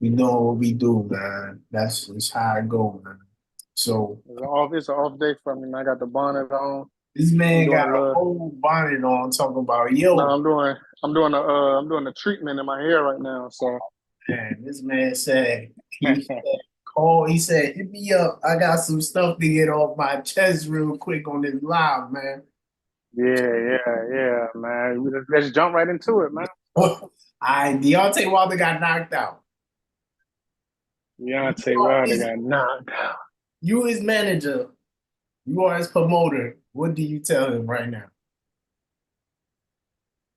We know what we do, man. That's just how I go, man. So It's an off day for me, man. I got the bonnet on. this I'm man doing got a a little. whole bonnet on talking about, No, yo, I'm doing a treatment in my hair right now. So man, this man said, he said, call, he said, hit me up. I got some stuff to get off my chest real quick on this live, man. yeah, man. Let's jump right into it, man. I Deontay Wilder got knocked out. You Deontay are Wilder his, got knocked out. you his manager. You are his promoter. What do you tell him right now?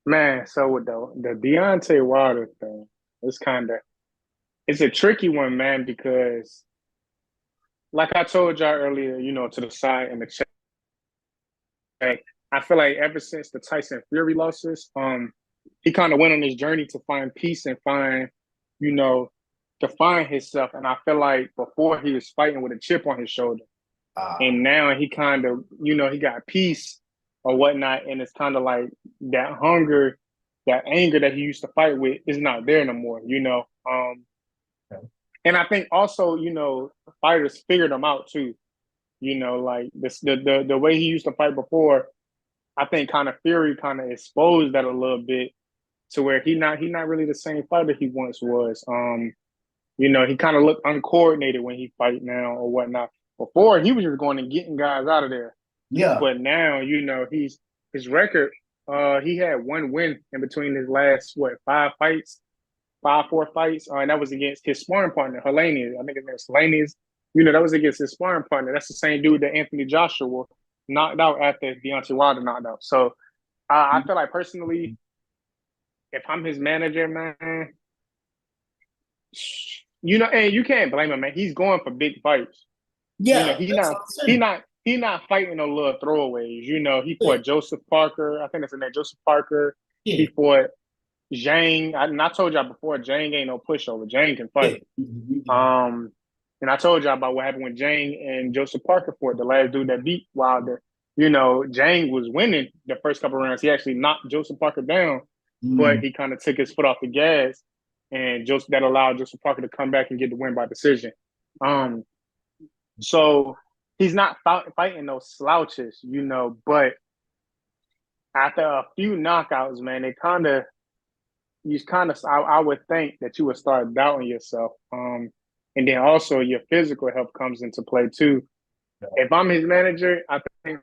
Man, so with the Deontay Wilder thing, it's kind of it's a tricky one, man, because like I told y'all earlier, to the side in the chat, I feel like ever since the Tyson Fury losses, he kind of went on this journey to find peace and you know, to find himself. And I feel like before he was fighting with a chip on his shoulder, Uh, and now he kind of, he got peace or whatnot, and it's kind of like that hunger, that anger that he used to fight with is not there no more. And I think also, fighters figured him out too. Like this, the way he used to fight before, I think kind of Fury kind of exposed that a little bit to where he not really the same fighter he once was. He kind of looked uncoordinated when he fight now or whatnot. Before he was just going and getting guys out of there, yeah. but now he's his record. He had one win in between his last five fights, 4 fights, and that was against his sparring partner Helenius. I think his name is Helenius. That was against his sparring partner. That's the same dude that Anthony Joshua knocked out after Deontay Wilder knocked out. So I feel like personally, if I'm his manager, man, and you can't blame him, man. He's going for big fights. Yeah, He that's not what I'm he saying. not he not fighting no little throwaways. He Yeah, fought Joseph Parker. I think that's the name, Joseph Parker. yeah, He fought Zhang. And I told y'all before, Zhang ain't no pushover. Zhang can yeah. fight. Um, and I told y'all about what happened when Jang and Joseph Parker fought, the last dude that beat Wilder. Jang was winning the first couple of rounds. He actually knocked Joseph Parker down, but Mm, he kind of took his foot off the gas, and that allowed Joseph Parker to come back and get the win by decision. Um, so he's not fighting no slouches, but after a few knockouts, man, I would think that you would start doubting yourself. And then also your physical health comes into play too. If I'm his manager, I think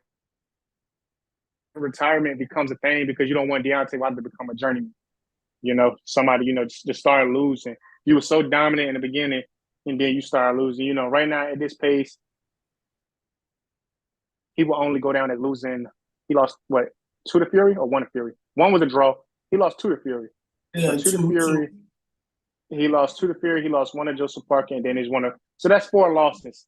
retirement becomes a thing because you don't want Deontay Wilder to become a journeyman. Somebody, just start losing. You were so dominant in the beginning, and then you start losing. Right now at this pace, he will only go down as losing. He lost what, two to Fury or one to Fury? One was a draw. He lost two to Fury. So yeah, two to two. Fury, he lost two to Fury. He lost one to Joseph Parker, and then he's one of. So that's four losses.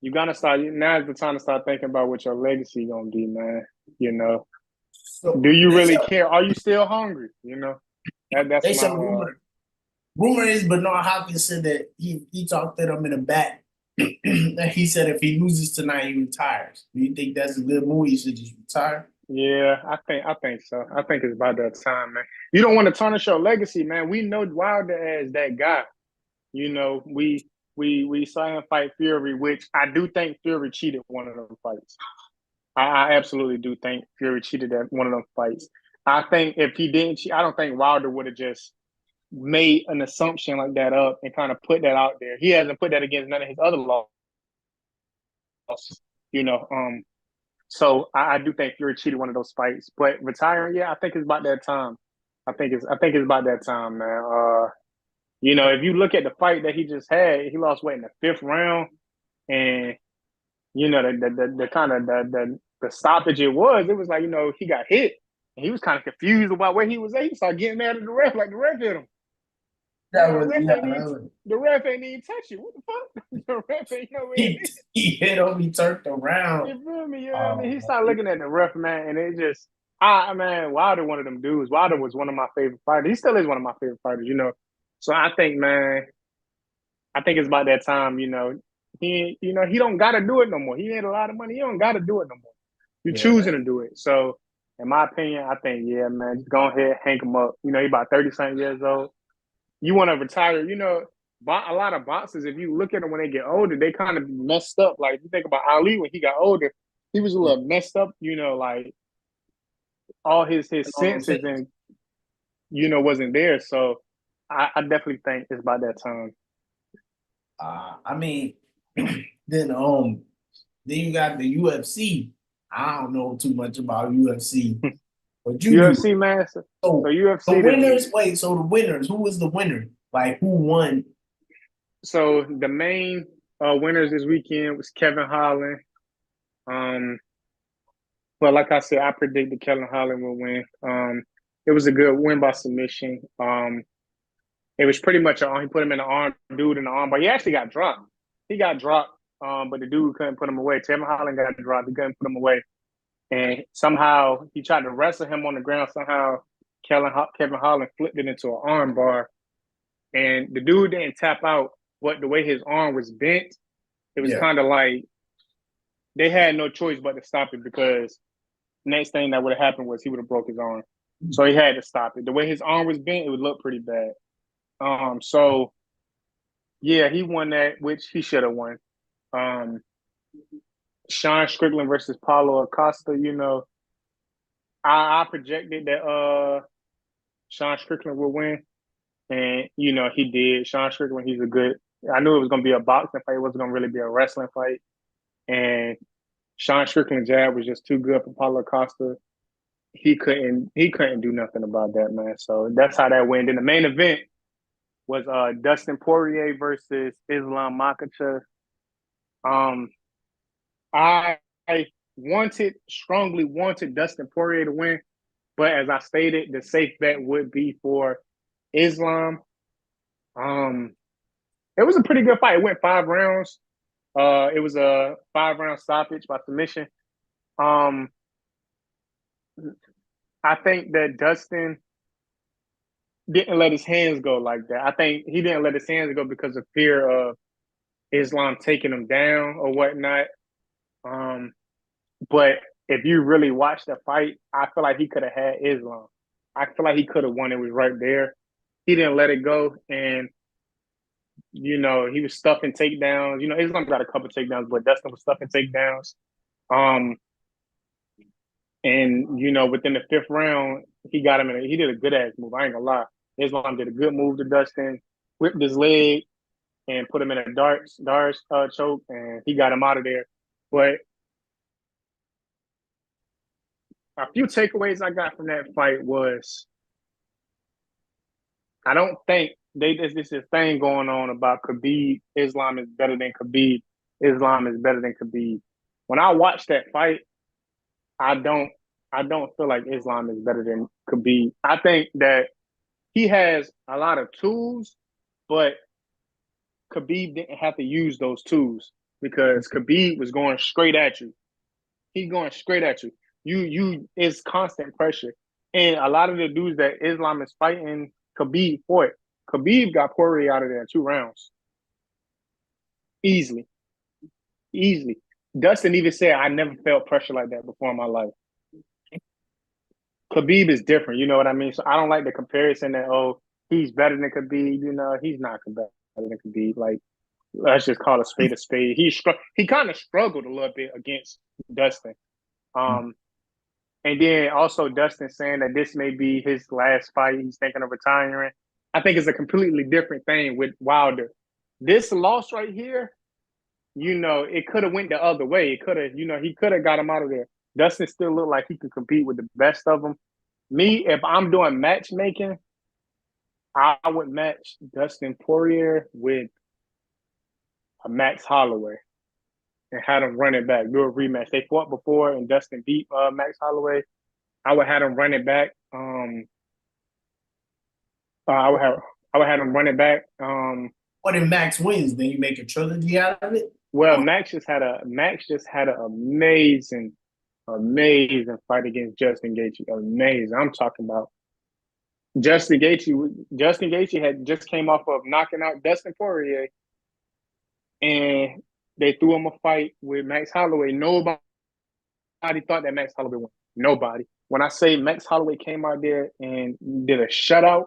You gotta start. Now's the time to start thinking about what your legacy gonna be, man. You know, So do you they really said care? Are you still hungry? That's they my. said rumor is Bernard Hopkins said that he talked to them in the back. And he said if he loses tonight, he retires. Do you think that's a good move? He should just retire. Yeah, I think so. I think it's about that time, man. You don't want to tarnish your legacy, man. We know Wilder as that guy. We saw him fight Fury, which I do think Fury cheated one of them fights. I absolutely do think Fury cheated at one of them fights. I think if he didn't cheat, I don't think Wilder would have just made an assumption like that up and kind of put that out there. He hasn't put that against none of his other losses, you know. So I do think Fury cheated one of those fights. But retiring, yeah, I think it's about that time. I think it's about that time, man. If you look at the fight that he just had, he lost weight in the fifth round, and the kind of the stoppage it was like he got hit, and he was kind of confused about where he was at. He started getting mad at the ref, like the ref hit him. That The was ref yeah. ain't even That was, the ref ain't even touch you. What the fuck? The ref ain't know where it he is. he hit him. He turned around. You feel me? Yeah, I mean, Um, he started looking at the ref, man, and it just, man, Wilder, one of them dudes. Wilder was one of my favorite fighters. He still is one of my favorite fighters. So I think, man, I think it's about that time. He don't got to do it no more. He made a lot of money. He don't got to do it no more. You're yeah. choosing to do it. So, in my opinion, I think, yeah, man, just go ahead, hang him up. He about 30 something years old. you want to retire. You know, a lot of boxers, if you look at them when they get older, they kind of messed up. Like you think about Ali when he got older, he was a Yeah. little messed up. You know, like all You his know what I'm senses saying? and wasn't there. So I definitely think it's about that time. I mean, then then you got the UFC. I don't know too much about UFC, but you do. UFC man. So So the UFC winners, wait, so the winners, who was the winner? Like who won? so the main winners this weekend was Kevin Holland. Um, but like I said, I predicted Kevin Holland would win. It was a good win by submission. It was pretty much he put him in the arm, dude in the arm, but he actually got dropped. He got dropped, but the dude couldn't put him away. Kevin Holland got dropped. He couldn't put him away, and somehow he tried to wrestle him on the ground. Somehow Kevin Holland flipped it into an arm bar, and the dude didn't tap out. But the way his arm was bent, it was Yeah. kind of like they had no choice but to stop it because next thing that would have happened was he would have broke his arm. So he had to stop it. The way his arm was bent, it would look pretty bad. So yeah, he won that, which he should have won. Um, Sean Strickland versus Paulo Acosta. You know, I projected that Sean Strickland would win, and he did. Sean Strickland, he's a good. I knew it was going to be a boxing fight. It wasn't going to really be a wrestling fight, and Sean Strickland's jab was just too good for Paulo Acosta. He couldn't do nothing about that, man. So that's how that went. In the main event was Dustin Poirier versus Islam Makhachev. Um, I strongly wanted Dustin Poirier to win, but as I stated, the safe bet would be for Islam. Um, it was a pretty good fight. It went 5 rounds. It was a 5 round stoppage by submission. Um, I think that Dustin didn't let his hands go like that. I think he didn't let his hands go because of fear of Islam taking him down or whatnot. Um, but if you really watch the fight, I feel like he could have had Islam. I feel like he could have won. It was right there. He didn't let it go, and he was stuffing takedowns. Islam got a couple takedowns, but Dustin was stuffing takedowns. Um, and within the fifth round, he got him he did a good ass move. I ain't gonna lie. Islam did a good move to Dustin, whipped his leg, and put him in a darts choke, and he got him out of there. But a few takeaways I got from that fight was I don't think this is thing going on about Khabib Islam is better than Khabib. Islam is better than Khabib. When I watched that fight, I don't feel like Islam is better than Khabib. I think that he has a lot of tools, but Khabib didn't have to use those tools because Khabib was going straight at you. He going straight at you. It's constant pressure. And a lot of the dudes that Islam is fighting, Khabib fought. Khabib got Poirier out of there in 2 rounds. Easily. Easily. Dustin even said, I never felt pressure like that before in my life. Khabib is different, you know what I mean? So I don't like the comparison that, he's better than Khabib. He's not better than Khabib. Like, let's just call a spade a spade. He kind of struggled a little bit against Dustin. And then also Dustin saying that this may be his last fight. He's thinking of retiring. I think it's a completely different thing with Wilder. This loss right here, it could have went the other way. It could have, he could have got him out of there. Dustin still looked like he could compete with the best of them. Me, if I'm doing matchmaking, I would match Dustin Poirier with a Max Holloway and had them run it back, do a rematch. They fought before and Dustin beat Max Holloway. I would have them run it back. I would have them run it back. What if Max wins? Then you make a trilogy out of it? Well, Max just had an amazing fight against Justin Gaethje. Amazing. I'm talking about Justin Gaethje. Justin Gaethje had just came off of knocking out Dustin Poirier, and they threw him a fight with Max Holloway. Nobody thought that Max Holloway won. Nobody. When I say Max Holloway came out there and did a shutout,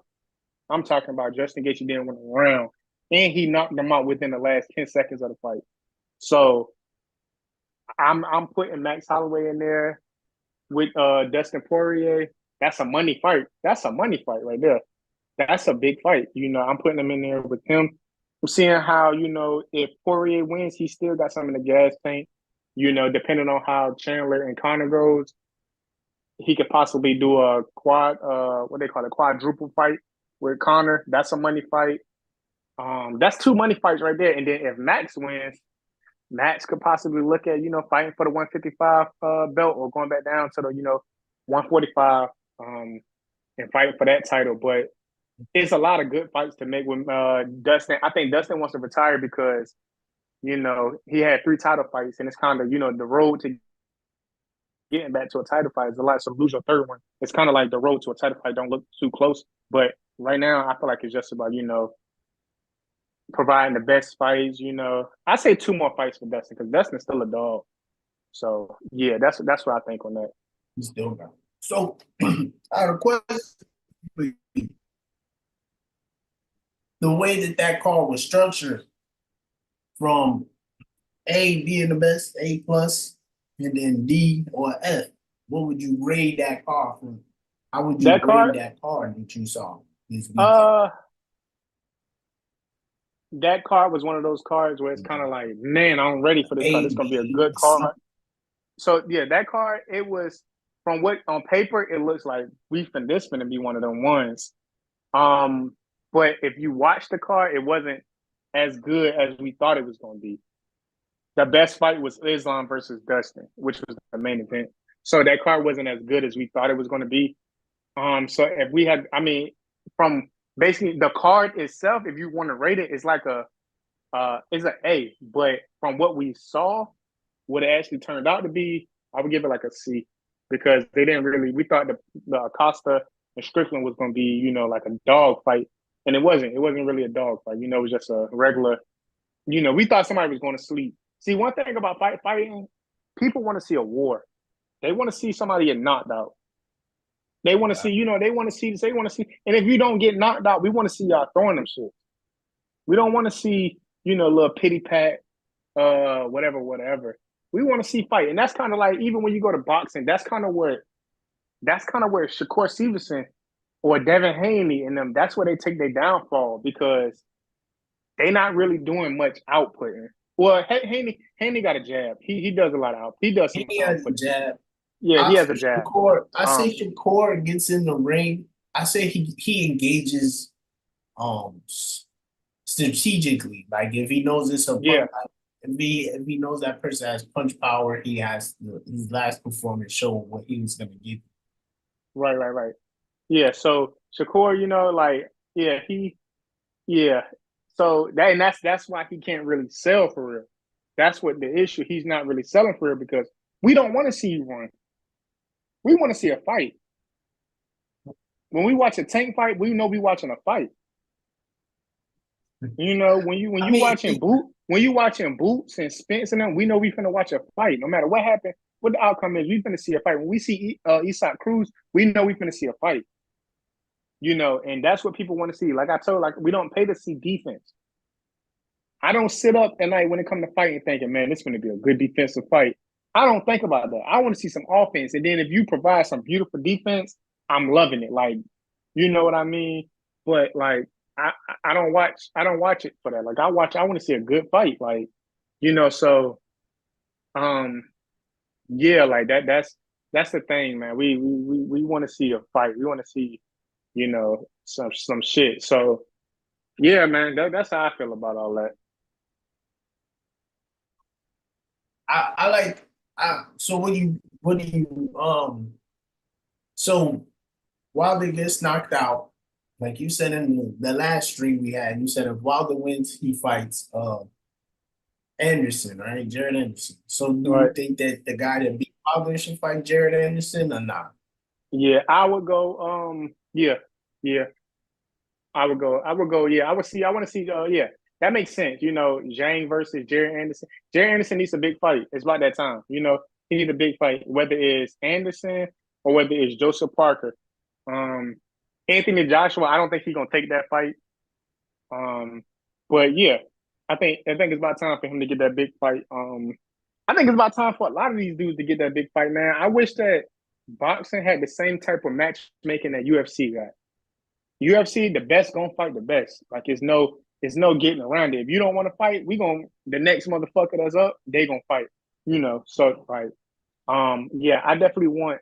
I'm talking about Justin Gaethje didn't win a round, and he knocked him out within the last 10 seconds of the fight. So I'm putting Max Holloway in there with Dustin Poirier. That's a money fight. That's a money fight right there. That's a big fight. I'm putting him in there with him. I'm seeing how, if Poirier wins, he still got some in the gas tank. Depending on how Chandler and Conor goes, he could possibly do a what they call it, quadruple fight with Conor. That's a money fight. That's two money fights right there. And then if Max wins, Max could possibly look at, fighting for the 155 belt or going back down to the, 145 and fighting for that title. But it's a lot of good fights to make with Dustin. I think Dustin wants to retire because, he had 3 title fights and it's kind of, the road to getting back to a title fight is a lot. So lose your third one. It's kind of like the road to a title fight don't look too close. But right now, I feel like it's just about, providing the best fights. I say 2 more fights for Dustin because Dustin's still a dog. So yeah, that's what I think on that. He's still got. So I have a question. The way that card was structured, from A being the best, A plus, and then D or F, what would you grade that card from? How would you grade that card that you saw this weekend? That card was one of those cards where it's kind of like, man, I'm ready for this card. It's gonna be a good card. So yeah, that card, it was, from what on paper it looks like this gonna be one of them ones. But if you watch the card, it wasn't as good as we thought it was gonna be. The best fight was Islam versus Dustin, which was the main event. So that card wasn't as good as we thought it was gonna be. So if we had, from basically the card itself, if you want to rate it, it's like it's an A. But from what we saw, what it actually turned out to be, I would give it like a C, because they didn't really. We thought the Acosta and Strickland was going to be, like a dog fight, and it wasn't. It wasn't really a dog fight. It was just a regular. We thought somebody was going to sleep. See, one thing about fighting, people want to see a war. They want to see somebody get knocked out. They want to see, they want to see. And if you don't get knocked out, we want to see y'all throwing them shit. We don't want to see, little pity pat, whatever. We want to see fight. And that's kind of like, even when you go to boxing, that's kind of where Shakur Stevenson or Devin Haney and them, that's where they take their downfall, because they not really doing much outputting. Well, Haney got a jab. He does a lot of output. He does some output. Jab. Yeah, he has a jab. I say Shakur gets in the ring. I say he engages strategically. Like if he knows it's a punch, if he knows that person has punch power, he has his last performance showed what he was gonna give. Right. Yeah, so Shakur, So that's why he can't really sell for real. That's what the issue. He's not really selling for real, because we don't want to see you run. We want to see a fight. When we watch a Tank fight, we know we watching a fight. When you watching Boots and Spence and them, we know we finna watch a fight. No matter what happened, what the outcome is, we finna see a fight. When we see Isak Cruz, we know we finna see a fight. And that's what people want to see. Like I told, we don't pay to see defense. I don't sit up at night when it comes to fighting thinking, man, this is going to be a good defensive fight. I don't think about that. I want to see some offense. And then if you provide some beautiful defense, I'm loving it. Like, you know what I mean? But I don't watch it for that. I want to see a good fight. So yeah, that's the thing, man. We want to see a fight. We want to see, some shit. So yeah, man, that's how I feel about all that. So so Wilder gets knocked out, like you said in the last stream we had, you said if Wilder wins, he fights Anderson, right? Jared Anderson. So do you think that the guy that beat Wilder should fight Jared Anderson or not? Yeah, I would go, yeah. I would go, yeah. I want to see, yeah. That makes sense. Zhang versus Jared Anderson. Jared Anderson needs a big fight. It's about that time. He needs a big fight, whether it's Anderson or whether it's Joseph Parker. Anthony Joshua, I don't think he's gonna take that fight. But yeah, I think it's about time for him to get that big fight. I think it's about time for a lot of these dudes to get that big fight, man. I wish that boxing had the same type of matchmaking that UFC got. UFC, the best gonna fight the best. Like it's no getting around it. If you don't want to fight, the next motherfucker that's up, they gonna fight. So like, yeah, I definitely want.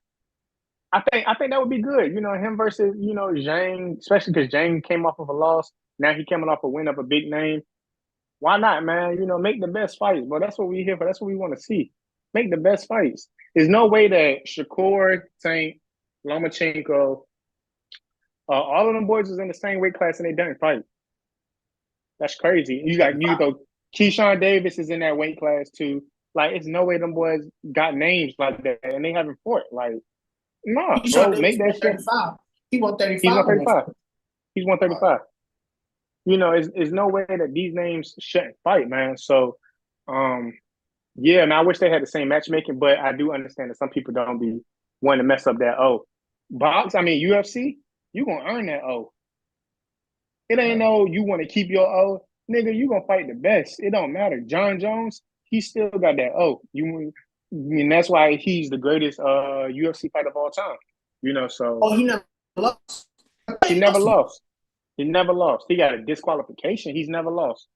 I think that would be good. Him versus Zhang, especially because Zhang came off of a loss. Now he coming off a win of a big name. Why not, man? Make the best fights. But that's what we here for. That's what we want to see. Make the best fights. There's no way that Shakur, Tank, Lomachenko, all of them boys is in the same weight class and they didn't fight. That's crazy. You go. Keyshawn Davis is in that weight class too. Like, it's no way them boys got names like that and they haven't fought. Like, nah, bro, make that shit. 35. He won 35. He's 135. He's 135. It's no way that these names shouldn't fight, man. So, yeah, and I wish they had the same matchmaking, but I do understand that some people don't be wanting to mess up that O. UFC, you gonna earn that O. It ain't no you want to keep your O, nigga. You gonna fight the best. It don't matter. John Jones, he still got that O. That's why he's the greatest UFC fighter of all time. So he never lost. he never lost. He never lost. He got a disqualification. He's never lost.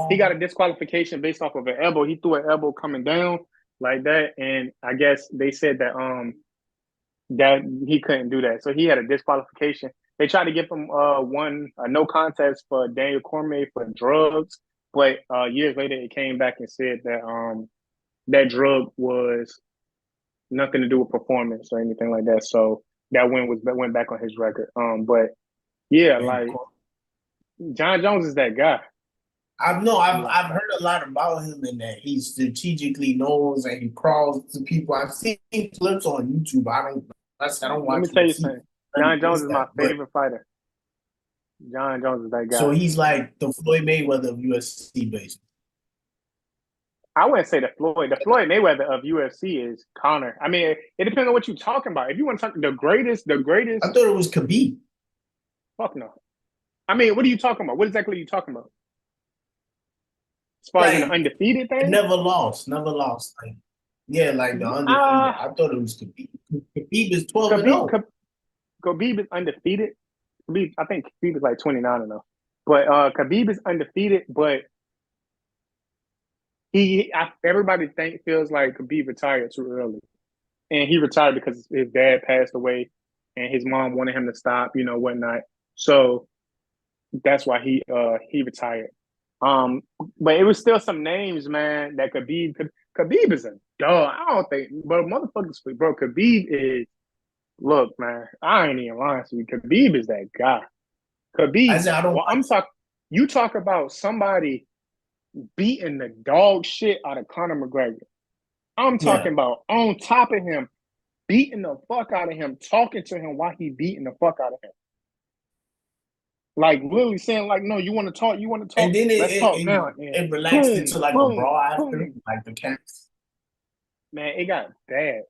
He got a disqualification based off of an elbow. He threw an elbow coming down like that, and I guess they said that he couldn't do that. So he had a disqualification. They tried to give him a no contest for Daniel Cormier for drugs, but years later it came back and said that that drug was nothing to do with performance or anything like that. So that went back on his record. But yeah, like John Jones is that guy. I've heard a lot about him and that he strategically knows and he crawls to people. I've seen clips on YouTube. I don't watch. Let me tell you something. John Jones is my favorite fighter. John Jones is that guy. So he's like the Floyd Mayweather of UFC, basically. I wouldn't say the Floyd Mayweather of UFC is Conor. I mean, it depends on what you're talking about. If you want to talk the greatest. I thought it was Khabib. Fuck no. I mean, what are you talking about? What exactly are you talking about? As far as an undefeated thing? Never lost. Like, yeah, like the undefeated. I thought it was Khabib. Khabib is 12-0. Khabib is undefeated. I think Khabib is like 29-0. But Khabib is undefeated, but everybody feels like Khabib retired too early. And he retired because his dad passed away and his mom wanted him to stop, whatnot. So that's why he retired. But it was still some names, man, that Khabib is a dog. I don't think, but motherfuckers, bro, Khabib is, look, man, I ain't even lying to you. Khabib is that guy. Khabib, you talk about somebody beating the dog shit out of Conor McGregor. I'm talking about on top of him, beating the fuck out of him, talking to him while he beating the fuck out of him. Like literally saying, like, no, you want to talk, and then let's talk now. It relaxed into like a brawl after, like the cats. Man, it got bad.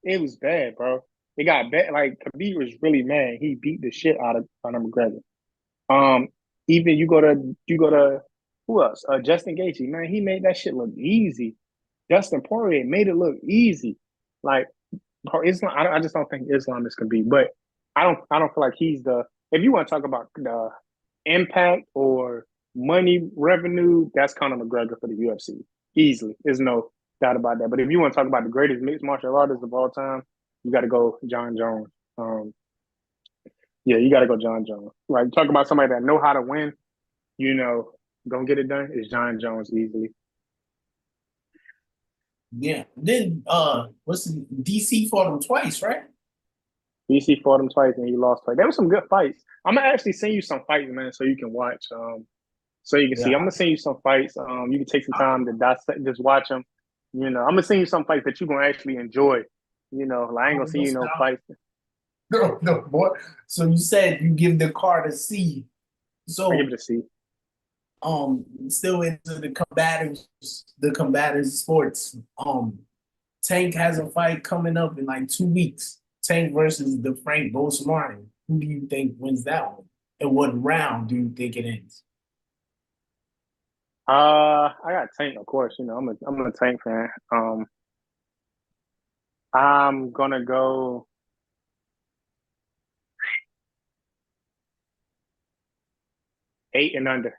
It was bad, bro. It got bad. Like Khabib was really mad. He beat the shit out of Conor McGregor. Even you go to who else? Justin Gaethje, man, he made that shit look easy. Dustin Poirier made it look easy. Like Islam, I just don't think Islam is Khabib, but I don't feel like he's the. If you want to talk about the impact or money revenue, that's Conor McGregor for the UFC. Easily. There's no doubt about that. But if you want to talk about the greatest mixed martial artist of all time, you got to go John Jones. Yeah, you got to go John Jones. Like, talk about somebody that know how to win, gonna get it done, is John Jones easily. Yeah. Then, DC fought him twice, right? DC fought him twice and he lost twice. There were some good fights. I'm gonna actually send you some fights, man, so you can watch. So you can see. I'm gonna send you some fights. You can take some time to dissect, just watch them. I'm gonna send you some fights that you're gonna actually enjoy. Like, I ain't gonna send you no fights. No, boy. So you said you give the card a C. So I give it a C. Still into the combative sports. Tank has a fight coming up in like 2 weeks. Tank versus the Frank Bolsonaro. Who do you think wins that one? And what round do you think it ends? I got Tank, of course. You know, I'm a Tank fan. I'm gonna go 8 and under.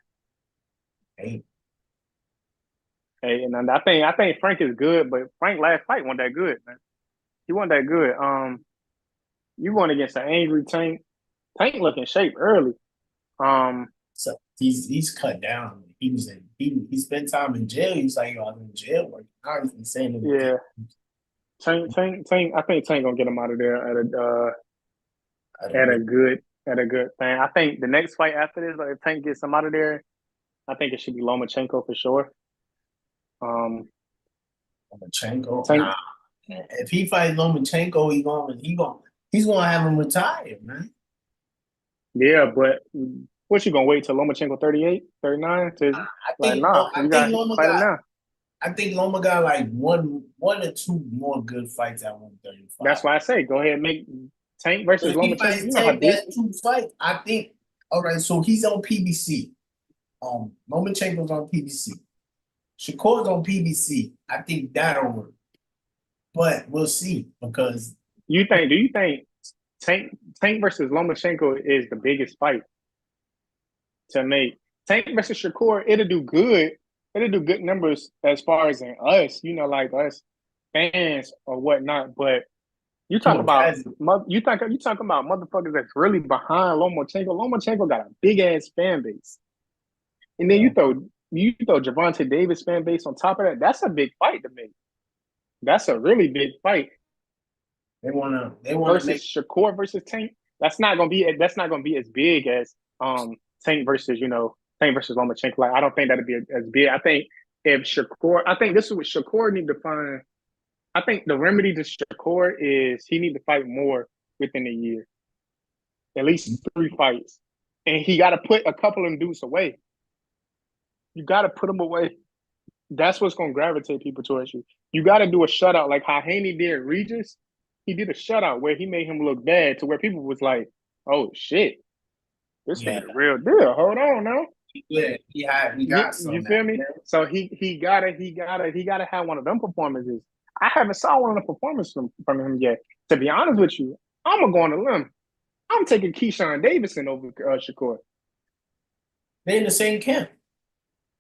Hey, 8 and under. I think Frank is good, but Frank last fight wasn't that good, man. He wasn't that good. You going against an angry Tank. Tank look in shape early. Um, so he's cut down. He was in he spent time in jail. He was like, I was in jail work. Now he's been saying yeah, it. Tank. I think Tank gonna get him out of there I don't at know. a good thing. I think the next fight after this, like, if Tank gets him out of there, I think it should be Lomachenko for sure. Um, Lomachenko, Tank, nah. If he fights Lomachenko, he's gonna have him retired, man. yeah, but what you gonna wait till Lomachenko 38, 39 to like nah? I You think got to Loma fight him got now. I think Loma got like one or two more good fights at 135. That's why I say go ahead and make Tank versus If he Lomachenko. fights You know how Tank, deep. that's two fights. I think. All right, so he's on PBC. Lomachenko's on PBC. Shakur's on PBC. I think that'll work, but we'll see because Do you think Tank versus Lomachenko is the biggest fight to make? Tank versus Shakur, it'll do good. It'll do good numbers as far as in us, you know, like us fans or whatnot. But you talk to a about casual. you talk about motherfuckers that's really behind Lomachenko. Lomachenko got a big ass fan base, and then you throw Javante Davis fan base on top of that. That's a big fight to make. That's a really big fight They wanna versus make Shakur versus Tank. That's not gonna be as big as Tank versus Tank versus Lomachenko. Like I don't think that'd be as big. I think if Shakur, I think this is what Shakur need to find. I think the remedy to Shakur is he need to fight more within a year, at least 3 fights, and he got to put a couple of them dudes away. You got to put them away. That's what's gonna gravitate people towards you. You got to do a shutout like how Haney did Regis. He did a shutout where he made him look bad to where people was like, "Oh shit, this yeah. nigga the real deal." Hold on now. Yeah, he got You some now. feel me? So he gotta have one of them performances. I haven't saw one of the performances from him yet. To be honest with you, I'm gonna go on a limb. I'm taking Keyshawn Davidson over Shakur. They're in the same camp.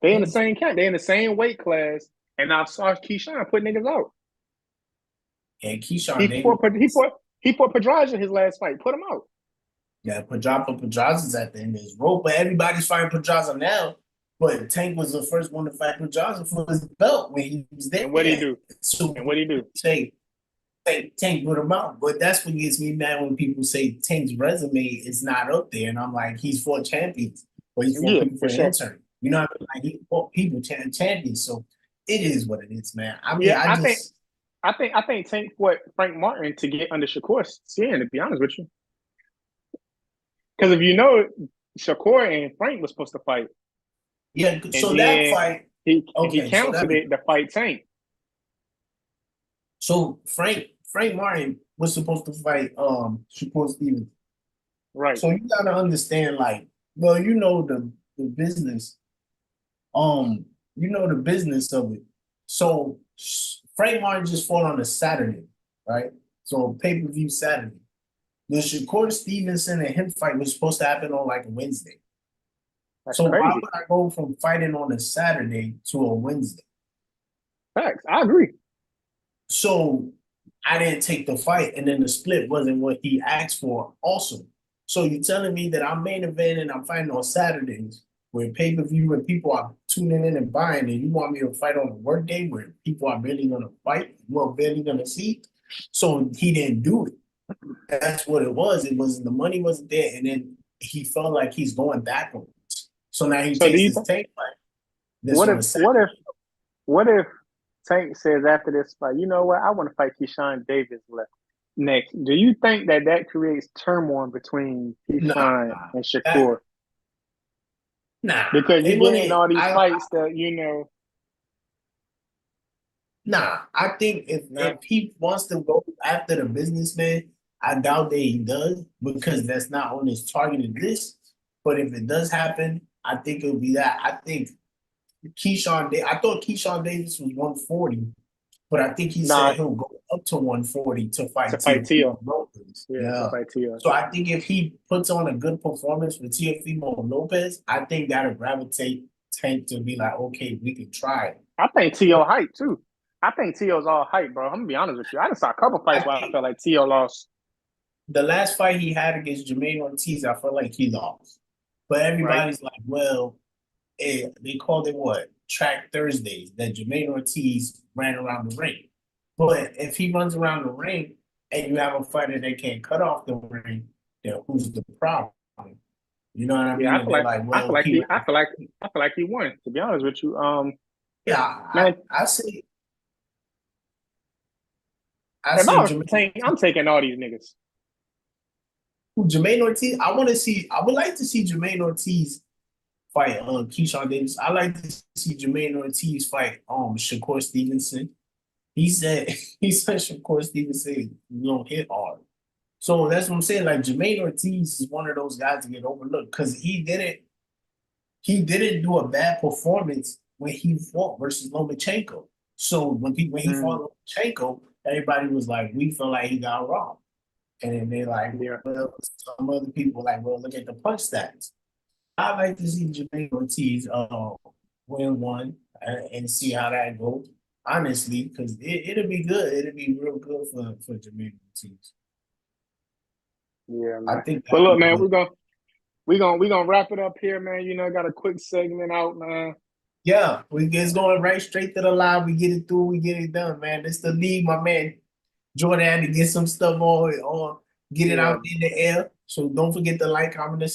They in the same camp. They in the same weight class, and I saw Keyshawn put niggas out. And Keyshawn He Davis. fought he fought Pedraza his last fight. Put him out. Yeah, Pedraza's at the end of his rope, but everybody's fighting Pedraza now. But Tank was the first one to fight Pedraza for his belt when he was there. And what he do? So And what he do? Tank put him out. But that's what gets me mad when people say Tank's resume is not up there. And I'm like, he's fought champions, or he's fought Yeah, people for for the sure. intern. You know what I mean? Like he fought people champions. So it is what it is, man. I mean, Yeah, I think Tank fought Frank Martin to get under Shakur's skin. To be honest with you, because if you know, Shakur and Frank was supposed to fight, yeah. and So that then fight, he okay. canceled it to fight Tank. So Frank Martin was supposed to fight Shakur Stevens. Right. So you gotta understand, like, well, the business, the business of it. So Frank Martin just fought on a Saturday, right? So pay-per-view Saturday. The Shakur Stevenson and him fight was supposed to happen on like a Wednesday. That's So why crazy. would I go from fighting on a Saturday to a Wednesday? Facts. I agree. So I didn't take the fight, and then the split wasn't what he asked for also. So you're telling me that I'm main event and I'm fighting on Saturdays where pay-per-view and people are tuning in and buying, and you want me to fight on a work day where people are barely gonna fight, well, barely gonna see. So he didn't do it. That's what it was. It was the money wasn't there, and then he felt like he's going backwards. So now he So do takes you his think tank fight. This what on if a what Saturday. if what if Tank says after this fight, you know what, I want to fight Keyshawn Davis next. Do you think that creates turmoil between Nah, Keyshawn and that, Shakur? nah. Because you They getting wouldn't. all these fights that Nah, I think not if he wants to go after the businessman, I doubt that he does because that's not on his targeted list. But if it does happen, I think it'll be that. I think I thought Keyshawn Davis was 140, but I think he said Nah, he'll go up to 140 to to fight fight Teofimo Tio. Lopez. Yeah, to Yeah. fight Tio. So I think if he puts on a good performance with Teofimo Lopez, I think that'll gravitate Tank to be like, okay, we can try it. I think Tio hype too. I think Tio's all hype, bro. I'm gonna be honest with you. I just saw a couple I fights where I think felt like Tio lost. the last fight he had against Jermaine Ortiz, I felt like he lost. But Right? everybody's like, well, they called it what? Track Thursdays, that Jermaine Ortiz ran around the ring. But if he runs around the ring and you have a fighter that can't cut off the ring, then who's the problem? You know what I Yeah, mean? And they're like, I feel well, like he he ran. I feel like he won, to be honest with you. Yeah, Man, I say I if I say was to take, I'm taking all these niggas. Jermaine Ortiz. I would like to see Jermaine Ortiz fight Keyshawn Davis. I like to see Jermaine Ortiz fight Shakur Stevenson. He said he said Shakur Stevenson don't hit hard. So that's what I'm saying. Like Jermaine Ortiz is one of those guys to get overlooked because he didn't do a bad performance when he fought versus Lomachenko. So when he Mm, fought Lomachenko, everybody was like, we feel like he got robbed. And then they like, yeah, well, some other people like, well, look at the punch stats. I like to see Jermaine Ortiz win one and see how that goes. Honestly, because it'll be good. It'll be real good for Jermaine Ortiz. yeah, I man. think But that'll look, be man, good. we gonna wrap it up here, man. You know, got a quick segment out, man. Yeah, we just going right straight to the live. We get it through. We get it done, man. It's the league, my man. Jordan had to get some stuff on, get it Yeah, out in the air. So don't forget to like, comment, and subscribe.